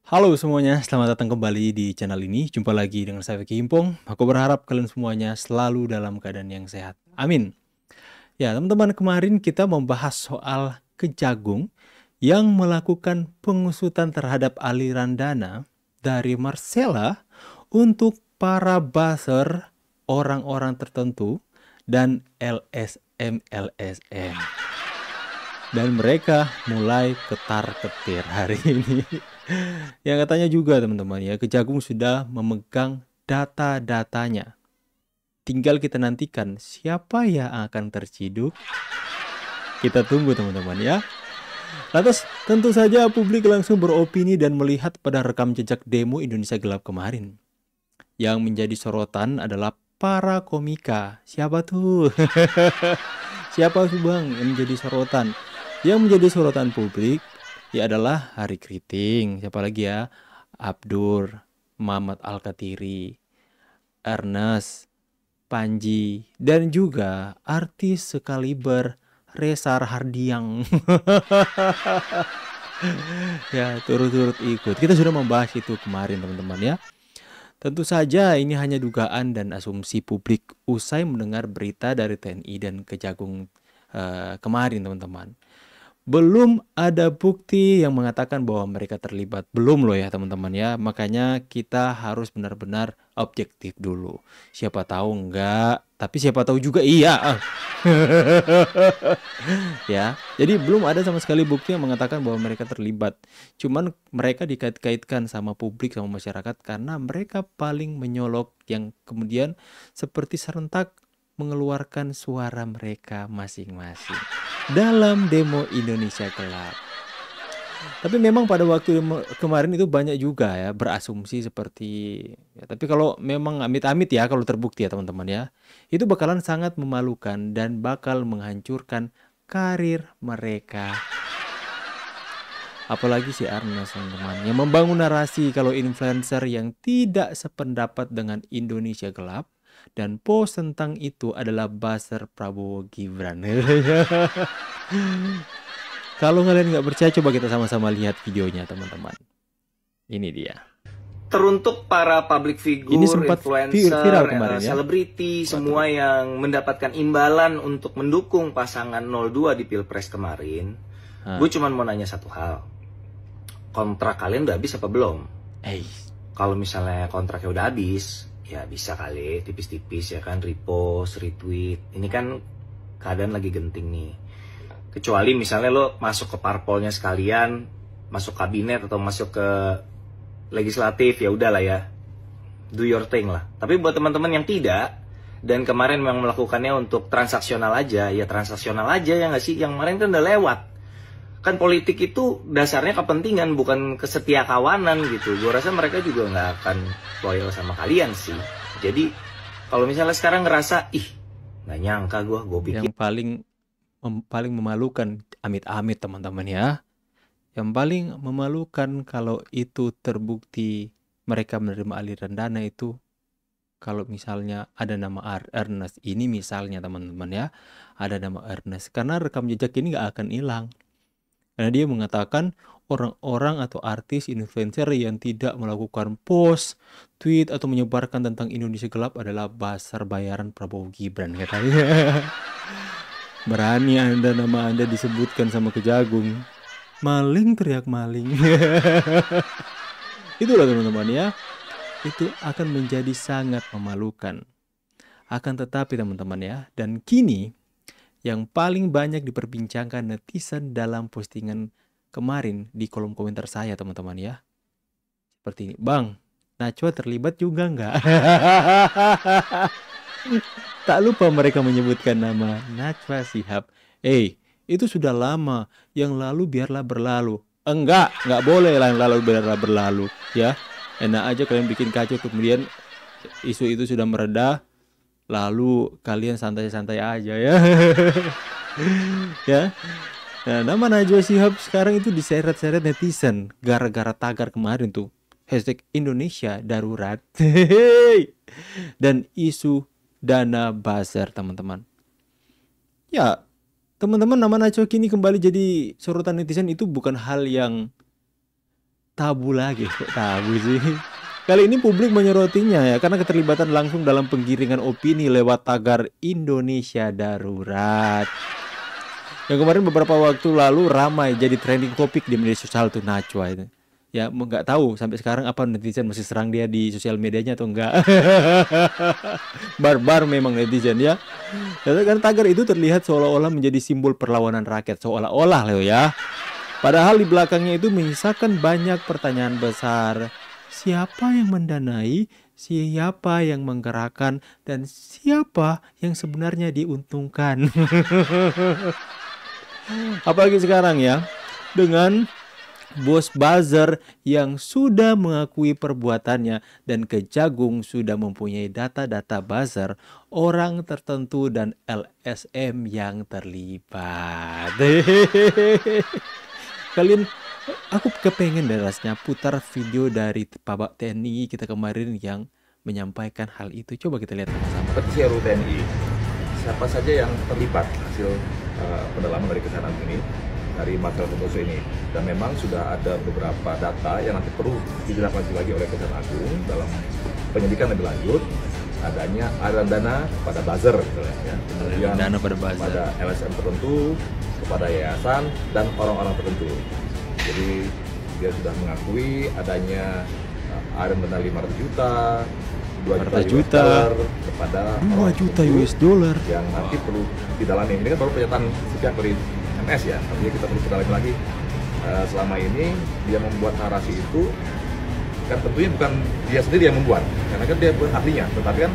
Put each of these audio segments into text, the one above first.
Halo semuanya, selamat datang kembali di channel ini. Jumpa lagi dengan saya Vicky Himpong. Aku berharap kalian semuanya selalu dalam keadaan yang sehat. Amin. Ya, teman-teman, kemarin kita membahas soal Kejagung yang melakukan pengusutan terhadap aliran dana dari Marcella untuk para buzzer, orang-orang tertentu, dan LSM-LSM. Dan mereka mulai ketar-ketir hari ini. Yang katanya juga teman-teman ya, Kejagung sudah memegang data-datanya. Tinggal kita nantikan siapa yang akan terciduk. Kita tunggu teman-teman ya. Lantas tentu saja publik langsung beropini dan melihat pada rekam jejak demo Indonesia Gelap kemarin. Yang menjadi sorotan adalah para komika. Siapa tuh? Siapa tuh bang yang menjadi sorotan? Yang menjadi sorotan publik ya adalah Hari Kriting. Siapa lagi ya? Abdur, Muhammad Al-Katiri, Ernest, Panji, dan juga artis sekaliber Reza Hardiang. Ya, turut-turut ikut. Kita sudah membahas itu kemarin teman-teman ya. Tentu saja ini hanya dugaan dan asumsi publik usai mendengar berita dari TNI dan Kejagung kemarin teman-teman. Belum ada bukti yang mengatakan bahwa mereka terlibat. Belum loh ya teman-teman ya. Makanya kita harus benar-benar objektif dulu. Siapa tahu enggak, tapi siapa tahu juga iya. Ya, jadi belum ada sama sekali bukti yang mengatakan bahwa mereka terlibat. Cuman mereka dikait-kaitkan sama publik, sama masyarakat karena mereka paling menyolok yang kemudian seperti serentak mengeluarkan suara mereka masing-masing dalam demo Indonesia Gelap. Tapi memang pada waktu kemarin itu banyak juga ya berasumsi seperti ya, tapi kalau memang amit-amit ya kalau terbukti ya teman-teman ya, itu bakalan sangat memalukan dan bakal menghancurkan karir mereka. Apalagi si Arnas teman-teman yang membangun narasi kalau influencer yang tidak sependapat dengan Indonesia Gelap dan post tentang itu adalah buzzer Prabowo Gibran. Kalau kalian nggak percaya, coba kita sama-sama lihat videonya teman-teman. Ini dia. Teruntuk para public figure, Ini sempat viral influencer, kemarin ya. selebriti, semua yang mendapatkan imbalan untuk mendukung pasangan 02 di Pilpres kemarin. Gue cuma mau nanya satu hal. Kontrak kalian udah habis apa belum? Kalau misalnya kontraknya udah habis, ya bisa kali tipis-tipis ya kan, repost, retweet. Ini kan keadaan lagi genting nih. Kecuali misalnya lo masuk ke parpolnya sekalian, masuk kabinet atau masuk ke legislatif, ya udahlah ya, do your thing lah. Tapi buat teman-teman yang tidak dan kemarin memang melakukannya untuk transaksional aja, ya transaksional aja ya nggak sih. Yang kemarin kan udah lewat. Kan politik itu dasarnya kepentingan, bukan kesetiakawanan gitu. Gue rasa mereka juga nggak akan loyal sama kalian sih. Jadi kalau misalnya sekarang ngerasa nggak nyangka gue pikir yang paling memalukan, amit-amit teman-teman ya. Yang paling memalukan kalau itu terbukti mereka menerima aliran dana itu, kalau misalnya ada nama Ernest ini misalnya teman-teman ya, ada nama Ernest, karena rekam jejak ini nggak akan hilang. Karena dia mengatakan orang-orang atau artis influencer yang tidak melakukan post, tweet atau menyebarkan tentang Indonesia Gelap adalah buzzer bayaran Prabowo Gibran katanya. Berani nama Anda disebutkan sama Kejagung. Maling, teriak maling. Itulah teman-teman ya. Itu akan menjadi sangat memalukan. Akan tetapi teman-teman ya, dan kini yang paling banyak diperbincangkan netizen dalam postingan kemarin di kolom komentar saya teman-teman ya, seperti ini. Bang, Najwa terlibat juga nggak? Tak lupa mereka menyebutkan nama Najwa Shihab. Itu sudah lama. Yang lalu biarlah berlalu. Nggak boleh lah yang lalu biarlah berlalu. Ya, enak aja kalian bikin kacau, kemudian isu itu sudah mereda, lalu kalian santai-santai aja ya. Ya. Nah, nama Najwa Shihab sekarang itu diseret-seret netizen gara-gara tagar kemarin tuh. Hashtag Indonesia Darurat. Dan isu dana buzzer teman-teman. Ya, teman-teman, nama Najwa kini kembali jadi sorotan netizen itu bukan hal yang tabu lagi. Kok tabu sih? Kali ini publik menyerotinya ya karena keterlibatan langsung dalam penggiringan opini lewat tagar Indonesia Darurat. Yang kemarin beberapa waktu lalu ramai jadi trending topik di media sosial tuh Najwa itu. Ya nggak tahu sampai sekarang apa netizen masih serang dia di sosial medianya atau enggak. Barbar memang netizen ya. Karena tagar itu terlihat seolah-olah menjadi simbol perlawanan rakyat, seolah-olah loh ya. Padahal di belakangnya itu menyisakan banyak pertanyaan besar. Siapa yang mendanai, siapa yang menggerakkan, dan siapa yang sebenarnya diuntungkan. Apalagi sekarang ya, dengan bos buzzer yang sudah mengakui perbuatannya dan Kejagung sudah mempunyai data-data buzzer orang tertentu dan LSM yang terlibat. Kalian, aku kepengen deh rasanya putar video dari Pak TNI kita kemarin yang menyampaikan hal itu. Coba kita lihat sama-sama. Petisi RUU TNI, siapa saja yang terlibat hasil pendalaman dari Kejaksaan Agung ini, dari Marcel Santoso ini. Dan memang sudah ada beberapa data yang nanti perlu ditindaklanjuti lagi oleh Kejaksaan Agung dalam penyidikan lebih lanjut. Adanya aliran dana pada buzzer, ya. Kemudian dana pada LSM tertentu, kepada yayasan dan orang-orang tertentu. Jadi dia sudah mengakui adanya aliran dana 500 juta, 2 juta kepada 2 juta US dollar yang nanti perlu didalami. Ini kan baru pernyataan sepihak dari MS ya, artinya kita perlu dalami lagi. Selama ini dia membuat narasi itu kan tentunya bukan dia sendiri yang membuat, karena kan dia bukan ahlinya, tetapi kan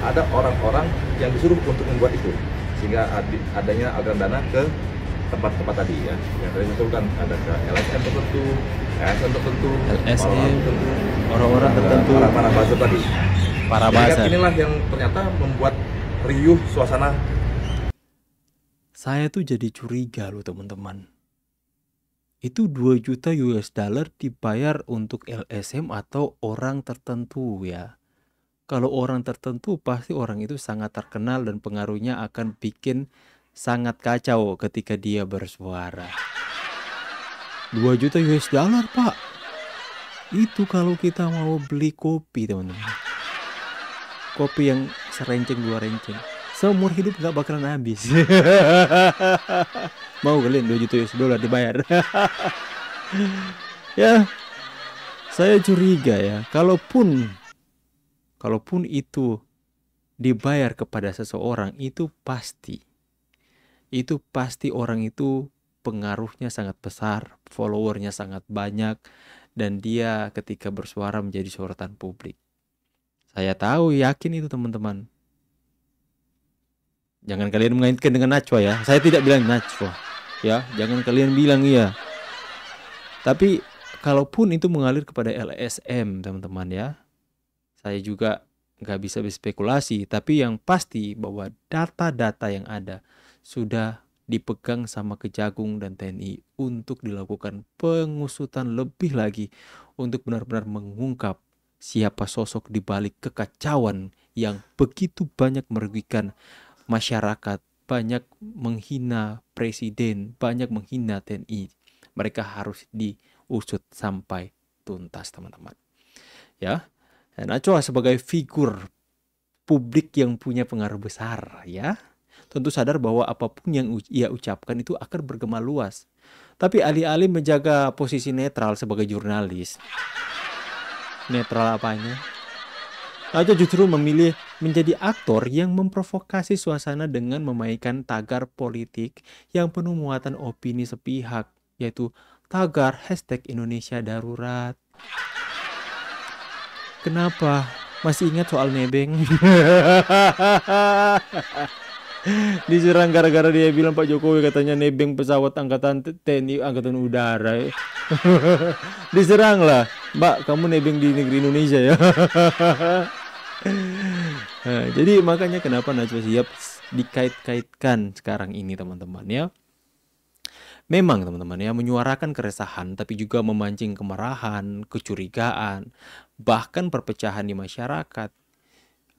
ada orang-orang yang disuruh untuk membuat itu, sehingga adanya aliran dana ke tempat-tempat tadi ya, yang tadi disebutkan ada ke LSM tertentu, ASN tertentu, orang-orang tertentu, para buzzer tadi. Para buzzer. Inilah yang ternyata membuat riuh suasana. Saya tuh jadi curiga loh teman-teman. Itu 2 juta US dollar dibayar untuk LSM atau orang tertentu ya. Kalau orang tertentu pasti orang itu sangat terkenal dan pengaruhnya akan bikin sangat kacau ketika dia bersuara. 2 juta US dollar pak. Itu kalau kita mau beli kopi teman-teman. Kopi yang serenceng 2 renceng. Seumur hidup gak bakalan habis. Mau kalian 2 juta US dollar dibayar? Ya, saya curiga ya. Kalaupun itu dibayar kepada seseorang, itu pasti orang itu pengaruhnya sangat besar, followernya sangat banyak, dan dia ketika bersuara menjadi sorotan publik. Saya tahu, yakin itu teman-teman. Jangan kalian mengaitkan dengan Najwa ya. Saya tidak bilang Najwa ya. Jangan kalian bilang iya. Tapi kalaupun itu mengalir kepada LSM teman-teman ya, saya juga nggak bisa berspekulasi. Tapi yang pasti bahwa data-data yang ada sudah dipegang sama Kejagung dan TNI untuk dilakukan pengusutan lebih lagi untuk benar-benar mengungkap siapa sosok di balik kekacauan yang begitu banyak merugikan masyarakat, banyak menghina presiden, banyak menghina TNI. Mereka harus diusut sampai tuntas teman-teman. Ya, Najwa sebagai figur publik yang punya pengaruh besar ya, tentu sadar bahwa apapun yang ia ucapkan itu akan bergema luas. Tapi alih-alih menjaga posisi netral sebagai jurnalis, netral apanya? Najwa justru memilih menjadi aktor yang memprovokasi suasana dengan memainkan tagar politik yang penuh muatan opini sepihak, yaitu tagar #Indonesia Darurat. Kenapa? Masih ingat soal nebeng? Diserang gara-gara dia bilang Pak Jokowi katanya nebeng pesawat angkatan TNI Angkatan Udara. Diserang lah, Mbak, kamu nebeng di negeri Indonesia ya. Nah, jadi makanya kenapa Najwa Shihab dikait-kaitkan sekarang ini teman-teman ya. Memang teman-teman ya, menyuarakan keresahan tapi juga memancing kemarahan, kecurigaan, bahkan perpecahan di masyarakat.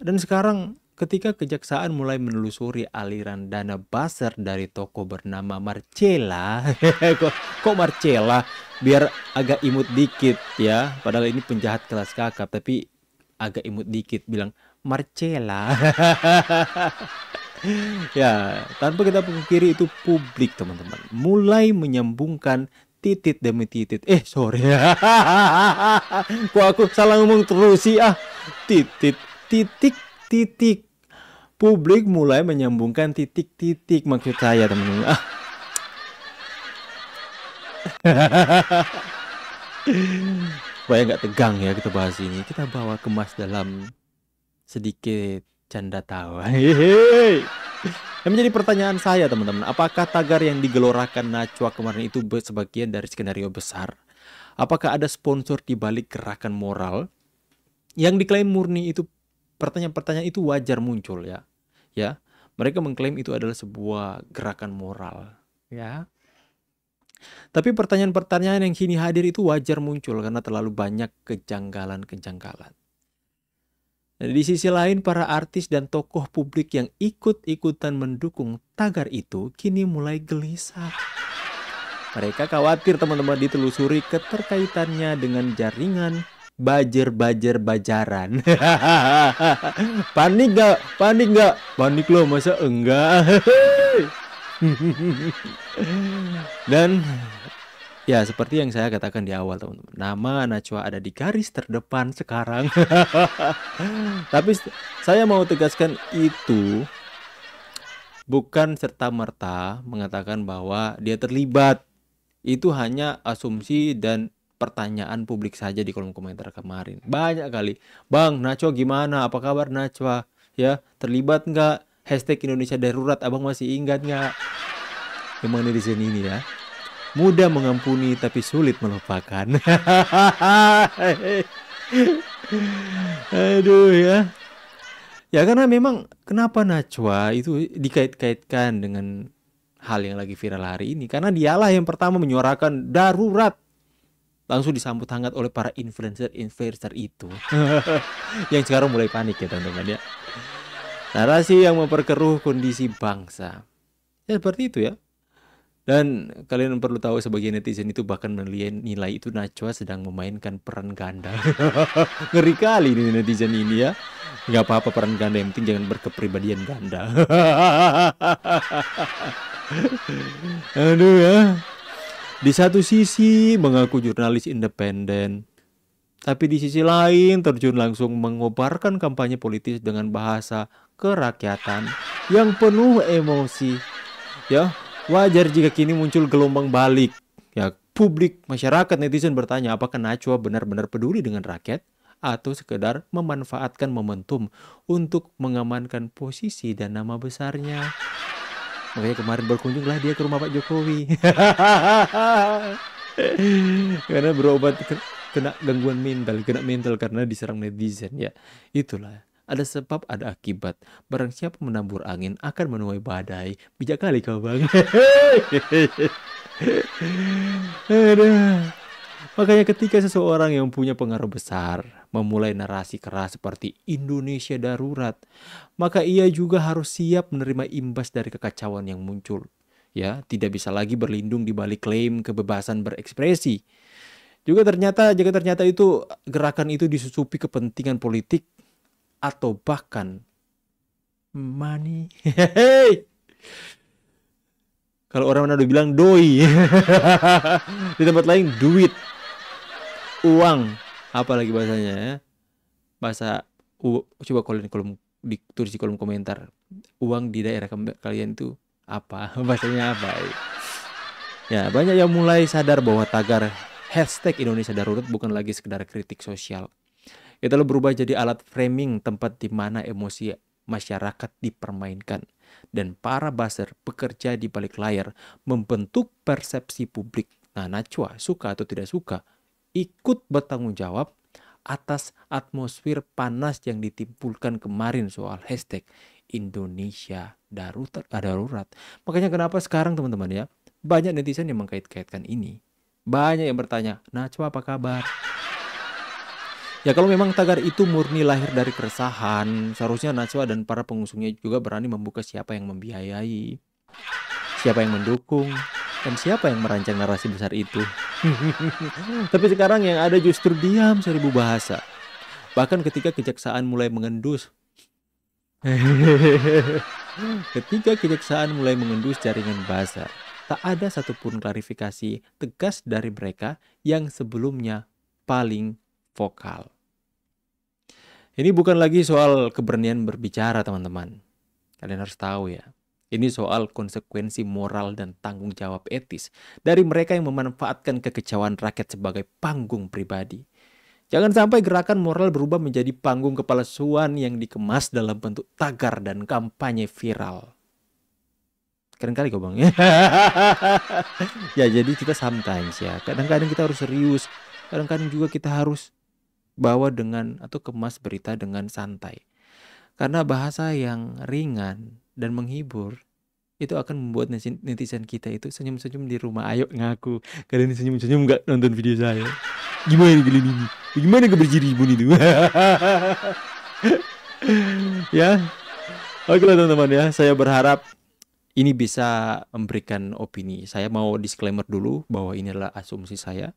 Dan sekarang ketika kejaksaan mulai menelusuri aliran dana buzzer dari toko bernama Marcella. kok Marcella? Biar agak imut dikit ya. Padahal ini penjahat kelas kakap, tapi agak imut dikit bilang Marcella. Ya, tanpa kita pungkiri itu publik teman-teman. Mulai menyambungkan titit demi titit. Sorry. Kok aku salah ngomong terus sih Titit, titik, titik. Publik mulai menyambungkan titik-titik maksud saya teman-teman. Supaya nggak tegang ya kita bahas ini. Kita bawa kemas dalam sedikit canda tawa. Yang menjadi pertanyaan saya teman-teman, apakah tagar yang digelorakan Najwa kemarin itu sebagian dari skenario besar? Apakah ada sponsor di balik gerakan moral yang diklaim murni itu? Pertanyaan-pertanyaan itu wajar muncul ya. Ya, mereka mengklaim itu adalah sebuah gerakan moral ya. Tapi pertanyaan-pertanyaan yang kini hadir itu wajar muncul karena terlalu banyak kejanggalan-kejanggalan. Nah, di sisi lain, para artis dan tokoh publik yang ikut-ikutan mendukung tagar itu kini mulai gelisah. Mereka khawatir teman-teman ditelusuri keterkaitannya dengan jaringan bajer-bajer bajaran. Panik gak? Panik gak? Panik loh, masa enggak? Dan ya seperti yang saya katakan di awal teman-teman, nama Najwa ada di garis terdepan sekarang. Tapi saya mau tegaskan itu bukan serta-merta mengatakan bahwa dia terlibat. Itu hanya asumsi dan pertanyaan publik saja di kolom komentar kemarin. Banyak kali, Bang, Najwa gimana? Apa kabar Najwa? Ya, terlibat nggak? Hashtag Indonesia Darurat, abang masih ingat nggak? Emang netizen ini ya, mudah mengampuni tapi sulit melupakan. Aduh ya. Ya karena memang kenapa Najwa itu dikait-kaitkan dengan hal yang lagi viral hari ini? Karena dialah yang pertama menyuarakan darurat. Langsung disambut hangat oleh para influencer itu. Yang sekarang mulai panik ya teman-teman ya. Narasi yang memperkeruh kondisi bangsa. Ya seperti itu ya. Dan kalian perlu tahu sebagian netizen itu bahkan menilai itu Najwa sedang memainkan peran ganda. Ngeri kali ini netizen ini ya. Gak apa-apa peran ganda, yang penting jangan berkepribadian ganda. Aduh ya. Di satu sisi mengaku jurnalis independen, tapi di sisi lain terjun langsung mengobarkan kampanye politis dengan bahasa kerakyatan yang penuh emosi. Ya, wajar jika kini muncul gelombang balik. Ya, publik, masyarakat, netizen bertanya apakah Najwa benar-benar peduli dengan rakyat atau sekedar memanfaatkan momentum untuk mengamankan posisi dan nama besarnya. Makanya kemarin berkunjunglah dia ke rumah Pak Jokowi. Karena berobat kena gangguan mental, kena mental karena diserang netizen ya. Itulah. Ada sebab, ada akibat. Barang siapa menabur angin akan menuai badai. Bijak kali kau bang. Aduh. Makanya ketika seseorang yang punya pengaruh besar memulai narasi keras seperti Indonesia Darurat, maka ia juga harus siap menerima imbas dari kekacauan yang muncul. Ya, tidak bisa lagi berlindung di balik klaim kebebasan berekspresi. Jika ternyata itu gerakan itu disusupi kepentingan politik atau bahkan money. Kalau orang Manado bilang doi. Di tempat lain duit, uang, apa lagi bahasanya ya? Bahasa coba kalian ditulis di kolom komentar. Uang di daerah kalian itu apa? Bahasanya apa? Ya, banyak yang mulai sadar bahwa tagar hashtag Indonesia Darurat bukan lagi sekedar kritik sosial. Itu telah berubah jadi alat framing, tempat di mana emosi masyarakat dipermainkan. Dan para buzzer bekerja di balik layar membentuk persepsi publik. Nah, Najwa suka atau tidak suka ikut bertanggung jawab atas atmosfer panas yang ditimbulkan kemarin soal hashtag Indonesia Darurat. Makanya kenapa sekarang teman-teman ya, banyak netizen yang mengkait-kaitkan ini. Banyak yang bertanya, Najwa apa kabar? Ya kalau memang tagar itu murni lahir dari keresahan, seharusnya Najwa dan para pengusungnya juga berani membuka siapa yang membiayai, siapa yang mendukung, dan siapa yang merancang narasi besar itu. Tapi sekarang yang ada justru diam seribu bahasa. Bahkan ketika kejaksaan mulai mengendus jaringan buzzer, tak ada satupun klarifikasi tegas dari mereka yang sebelumnya paling vokal. Ini bukan lagi soal keberanian berbicara, teman-teman. Kalian harus tahu ya. Ini soal konsekuensi moral dan tanggung jawab etis dari mereka yang memanfaatkan kekecewaan rakyat sebagai panggung pribadi. Jangan sampai gerakan moral berubah menjadi panggung kepalsuan yang dikemas dalam bentuk tagar dan kampanye viral. Keren kali kok bang. Ya jadi kita sometimes ya. Kadang-kadang kita harus serius. Kadang-kadang juga kita harus bawa dengan atau kemas berita dengan santai. Karena bahasa yang ringan dan menghibur itu akan membuat netizen kita itu senyum-senyum di rumah. Ayo ngaku, kalian senyum-senyum nggak nonton video saya? Gimana kalian ini? Gimana keberjirimun itu? Ya, oke lah teman-teman ya. Saya berharap ini bisa memberikan opini. Saya mau disclaimer dulu bahwa ini adalah asumsi saya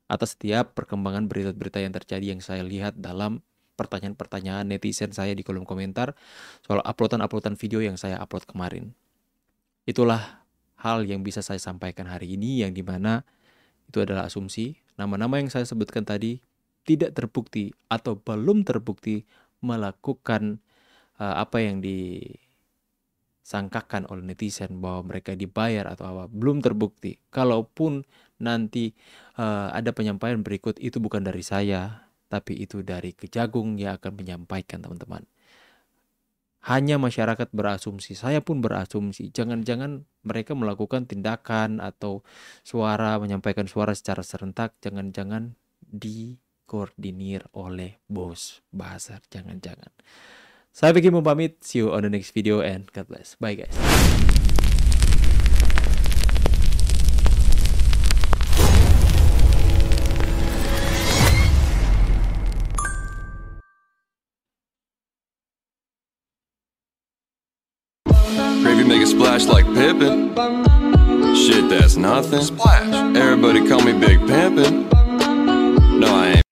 atas setiap perkembangan berita-berita yang terjadi yang saya lihat dalam pertanyaan-pertanyaan netizen saya di kolom komentar soal uploadan video yang saya upload kemarin. Itulah hal yang bisa saya sampaikan hari ini, yang dimana itu adalah asumsi. Nama-nama yang saya sebutkan tadi tidak terbukti atau belum terbukti melakukan apa yang disangkakan oleh netizen bahwa mereka dibayar atau apa. Belum terbukti. Kalaupun nanti ada penyampaian berikut, itu bukan dari saya, tapi itu dari Kejagung yang akan menyampaikan, teman-teman. Hanya masyarakat berasumsi, saya pun berasumsi. Jangan-jangan mereka melakukan tindakan atau menyampaikan suara secara serentak. Jangan-jangan dikoordinir oleh bos buzzer. Jangan-jangan. Saya Vicky mau pamit. See you on the next video and God bless. Bye guys. Gravy make a splash like Pippin. Shit, that's nothing. Splash. Everybody call me Big Pimpin'. No, I ain't.